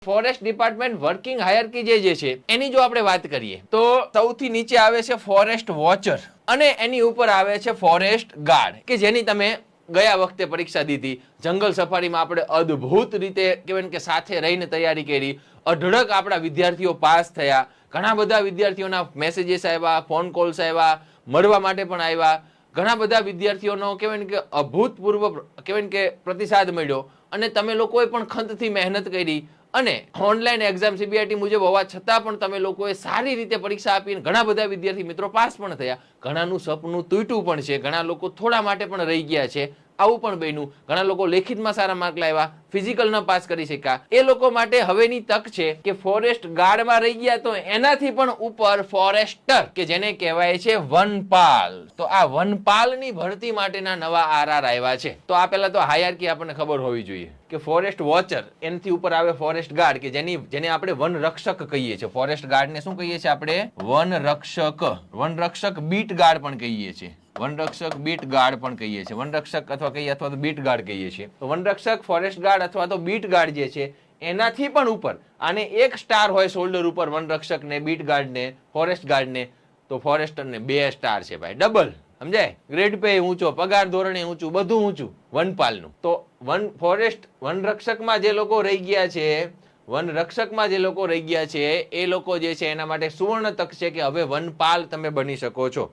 Forest department working હાયરકી જે છે એની જો આપણે વાત કરીએ તો સૌથી નીચે આવે છે ફોરેસ્ટ વોચર અને એની ઉપર આવે છે ફોરેસ્ટ ગાર્ડ કે જેની તમે ગયા વખતે પરીક્ષા દીધી. જંગલ સફારીમાં આપણે અદ્ભુત રીતે કહેવાય કે સાથે રહીને તૈયારી કરી. અઢળક આપણા વિદ્યાર્થીઓ પાસ થયા. ઘણા બધા વિદ્યાર્થીઓના મેસેજીસ આવ્યા, ફોન કોલ્સ આવ્યા, મળવા માટે પણ આવ્યા. ઘણા બધા વિદ્યાર્થીઓનો કહેવાય કે અભૂતપૂર્વ કહેવાય કે પ્રતિસાદ મળ્યો અને તમે લોકોએ પણ ખંતથી મહેનત કરી અને ઓનલાઈન એક્ઝામ સીબીઆઈટી મુજબ હોવા છતાં પણ તમે લોકોએ સારી રીતે પરીક્ષા આપીને ઘણા બધા વિદ્યાર્થી મિત્રો પાસ પણ થયા. ઘણાનું સપનું તૂટ્યું પણ છે, ઘણા લોકો થોડા માટે પણ રહી ગયા છે, આવું પણ બન્યું. ઘણા લોકો લેખિતમાં સારા માર્ક લાવ્યા, ફિઝિકલ ન પાસ કરી શક્યા. એ લોકો માટે હવેની તક છે કે ફોરેસ્ટ ગાર્ડમાં રહી ગયા તો એનાથી પણ ઉપર ફોરેસ્ટર કે જેને કહેવાય છે વનપાલ. તો આ વનપાલની ભરતી માટેના નવા આરઆર આવ્યા છે. તો આ પહેલા તો હાયરકી આપણને ખબર હોવી જોઈએ કે ફોરેસ્ટ વોચર એનાથી ઉપર આવે ફોરેસ્ટ ગાર્ડ કે જેને આપણે વન રક્ષક કહીએ છીએ. ફોરેસ્ટ ગાર્ડને શું કહીએ છીએ આપણે? વન રક્ષક બીટ ગાર્ડ પણ કહીએ છીએ. વનરક્ષક બીટ ગાર્ડ પણ કહીએ છીએ. વનરક્ષક અથવા તો બીટ ગાર્ડ કહીએ છીએ. તો વનરક્ષક, ફોરેસ્ટ ગાર્ડ અથવા તો બીટ ગાર્ડ જે છે એનાથી પણ ઉપર આને એક સ્ટાર હોય શોલ્ડર ઉપર વનરક્ષક ને, બીટ ગાર્ડ ને, ફોરેસ્ટ ગાર્ડ ને, તો ફોરેસ્ટર ને 2 સ્ટાર છે ભાઈ, ડબલ. સમજાય? ગ્રેડ પે ઊંચો, પગાર ધોરણે ઊંચું, બધું ઊંચું વનપાલનું. તો વનરક્ષકમાં જે લોકો રહી ગયા છે, વનરક્ષકમાં જે લોકો રહી ગયા છે એ લોકો જે છે એના માટે સુવર્ણ તક છે કે હવે વનપાલ તમે બની શકો છો.